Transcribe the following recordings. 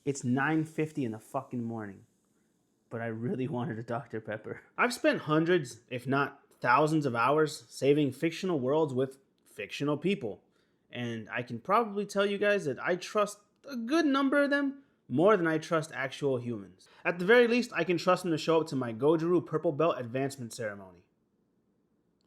It's 9:50 in the fucking morning, but I really wanted a Dr. Pepper. I've spent hundreds, if not thousands of hours saving fictional worlds with fictional people. And I can probably tell you guys that I trust a good number of them more than I trust actual humans. At the very least, I can trust them to show up to my Goju Purple Belt advancement ceremony.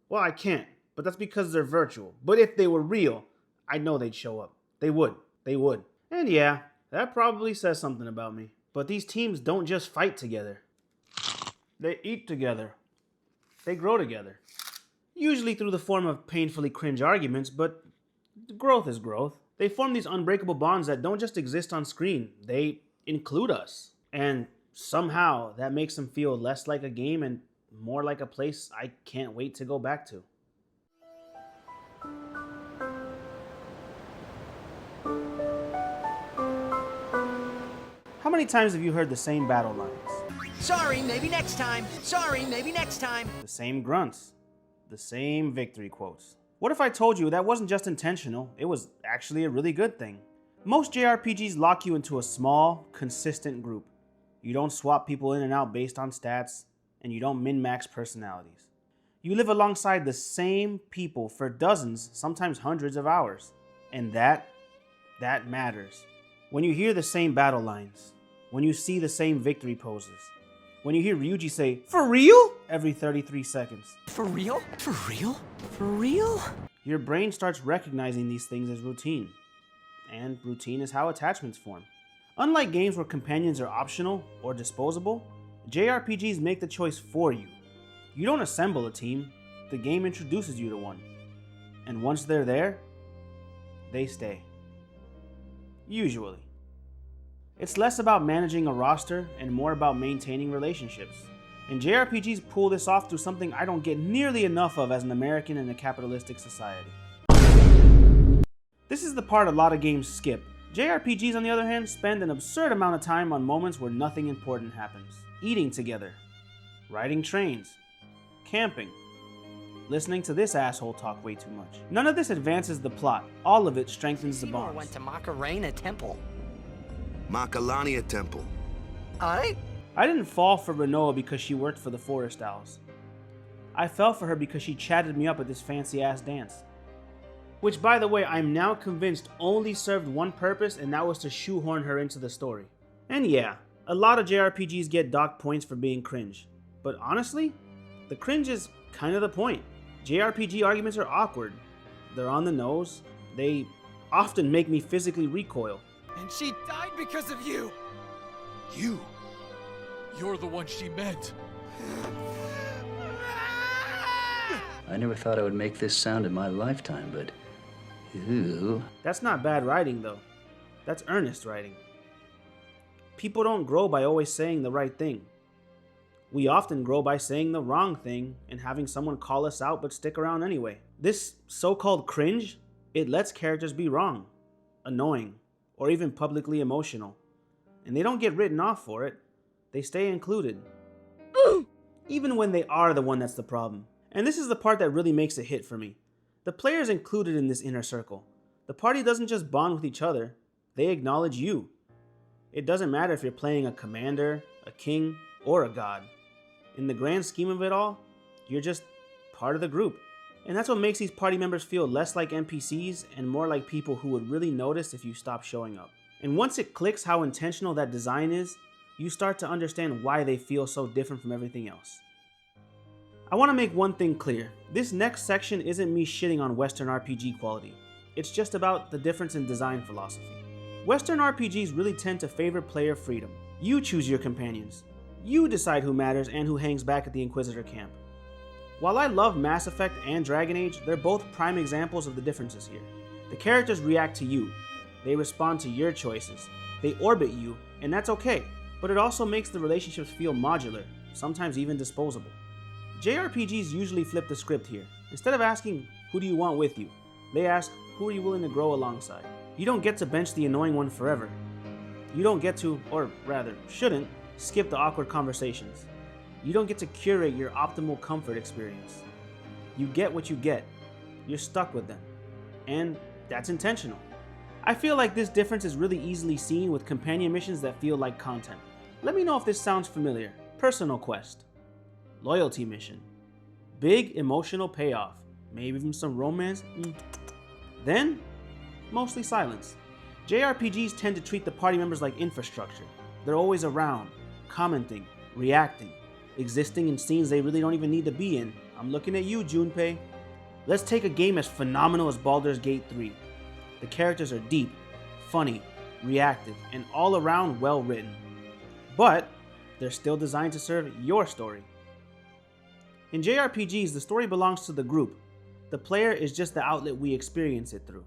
Well, I can't, but that's because they're virtual. But if they were real, I know they'd show up. They would. They would. And yeah, that probably says something about me. But these teams don't just fight together. They eat together. They grow together. Usually through the form of painfully cringe arguments, but growth is growth. They form these unbreakable bonds that don't just exist on screen. They include us. And somehow that makes them feel less like a game and more like a place I can't wait to go back to. How many times have you heard the same battle lines? Sorry, maybe next time. Sorry, maybe next time. The same grunts. The same victory quotes. What if I told you that wasn't just intentional, it was actually a really good thing? Most JRPGs lock you into a small, consistent group. You don't swap people in and out based on stats, and you don't min-max personalities. You live alongside the same people for dozens, sometimes hundreds of hours. And that matters. When you hear the same battle lines, when you see the same victory poses, when you hear Ryuji say, "For real?" every 33 seconds. For real? For real? For real? Your brain starts recognizing these things as routine. And routine is how attachments form. Unlike games where companions are optional or disposable, JRPGs make the choice for you. You don't assemble a team, the game introduces you to one. And once they're there, they stay. Usually. It's less about managing a roster and more about maintaining relationships. And JRPGs pull this off through something I don't get nearly enough of as an American in a capitalistic society. This is the part a lot of games skip. JRPGs, on the other hand, spend an absurd amount of time on moments where nothing important happens. Eating together, riding trains, camping, listening to this asshole talk way too much. None of this advances the plot. All of it strengthens the bonds. Went to Macarena Temple. Macalania Temple. I didn't fall for Renoa because she worked for the Forest Owls. I fell for her because she chatted me up at this fancy-ass dance. Which, by the way, I'm now convinced only served one purpose, and that was to shoehorn her into the story. And yeah, a lot of JRPGs get docked points for being cringe. But honestly, the cringe is kind of the point. JRPG arguments are awkward. They're on the nose. They often make me physically recoil. And she died because of you! You? You're the one she meant. I never thought I would make this sound in my lifetime, but... Ew. That's not bad writing, though. That's earnest writing. People don't grow by always saying the right thing. We often grow by saying the wrong thing and having someone call us out but stick around anyway. This so-called cringe, it lets characters be wrong, annoying, or even publicly emotional. And they don't get written off for it. They stay included. Even when they are the one that's the problem. And this is the part that really makes it hit for me. The player's included in this inner circle. The party doesn't just bond with each other, they acknowledge you. It doesn't matter if you're playing a commander, a king, or a god. In the grand scheme of it all, you're just part of the group. And that's what makes these party members feel less like NPCs and more like people who would really notice if you stop showing up. And once it clicks how intentional that design is, you start to understand why they feel so different from everything else. I want to make one thing clear. This next section isn't me shitting on Western RPG quality. It's just about the difference in design philosophy. Western RPGs really tend to favor player freedom. You choose your companions. You decide who matters and who hangs back at the Inquisitor camp. While I love Mass Effect and Dragon Age, they're both prime examples of the differences here. The characters react to you. They respond to your choices. They orbit you, and that's okay. But it also makes the relationships feel modular, sometimes even disposable. JRPGs usually flip the script here. Instead of asking, who do you want with you? They ask, who are you willing to grow alongside? You don't get to bench the annoying one forever. You don't get to, or rather, shouldn't, skip the awkward conversations. You don't get to curate your optimal comfort experience. You get what you get. You're stuck with them. And that's intentional. I feel like this difference is really easily seen with companion missions that feel like content. Let me know if this sounds familiar. Personal quest. Loyalty mission. Big emotional payoff. Maybe even some romance. Then, mostly silence. JRPGs tend to treat the party members like infrastructure. They're always around, commenting, reacting, existing in scenes they really don't even need to be in. I'm looking at you, Junpei. Let's take a game as phenomenal as Baldur's Gate 3. The characters are deep, funny, reactive, and all around well written. But they're still designed to serve your story. In JRPGs, the story belongs to the group. The player is just the outlet we experience it through.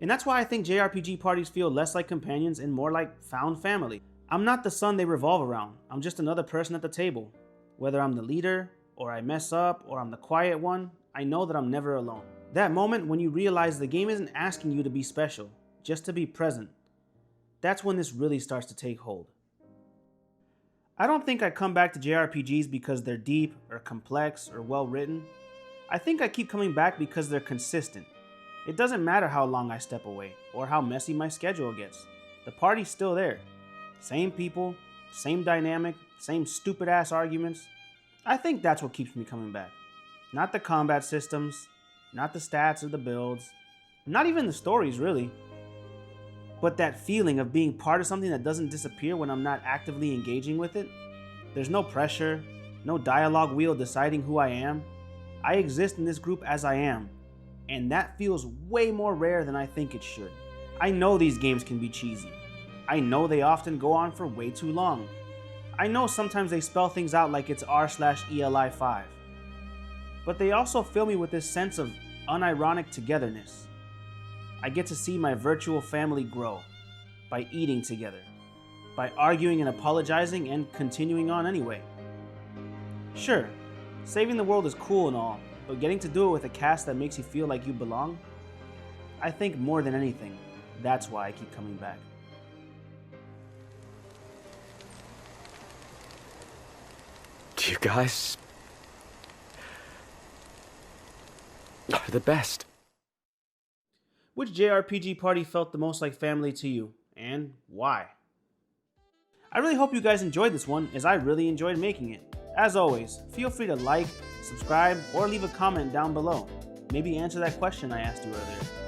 And that's why I think JRPG parties feel less like companions and more like found family. I'm not the son they revolve around. I'm just another person at the table. Whether I'm the leader, or I mess up, or I'm the quiet one, I know that I'm never alone. That moment when you realize the game isn't asking you to be special, just to be present. That's when this really starts to take hold. I don't think I come back to JRPGs because they're deep, or complex, or well written. I think I keep coming back because they're consistent. It doesn't matter how long I step away, or how messy my schedule gets. The party's still there. Same people, same dynamic, same stupid ass arguments. I think that's what keeps me coming back. Not the combat systems, not the stats or the builds, not even the stories really. But that feeling of being part of something that doesn't disappear when I'm not actively engaging with it. There's no pressure, no dialogue wheel deciding who I am. I exist in this group as I am, and that feels way more rare than I think it should. I know these games can be cheesy. I know they often go on for way too long. I know sometimes they spell things out like it's r/ELI5. But they also fill me with this sense of unironic togetherness. I get to see my virtual family grow by eating together, by arguing and apologizing and continuing on anyway. Sure, saving the world is cool and all, but getting to do it with a cast that makes you feel like you belong? I think more than anything, that's why I keep coming back. You guys are the best. Which JRPG party felt the most like family to you, and why? I really hope you guys enjoyed this one, as I really enjoyed making it. As always, feel free to like, subscribe, or leave a comment down below. Maybe answer that question I asked you earlier.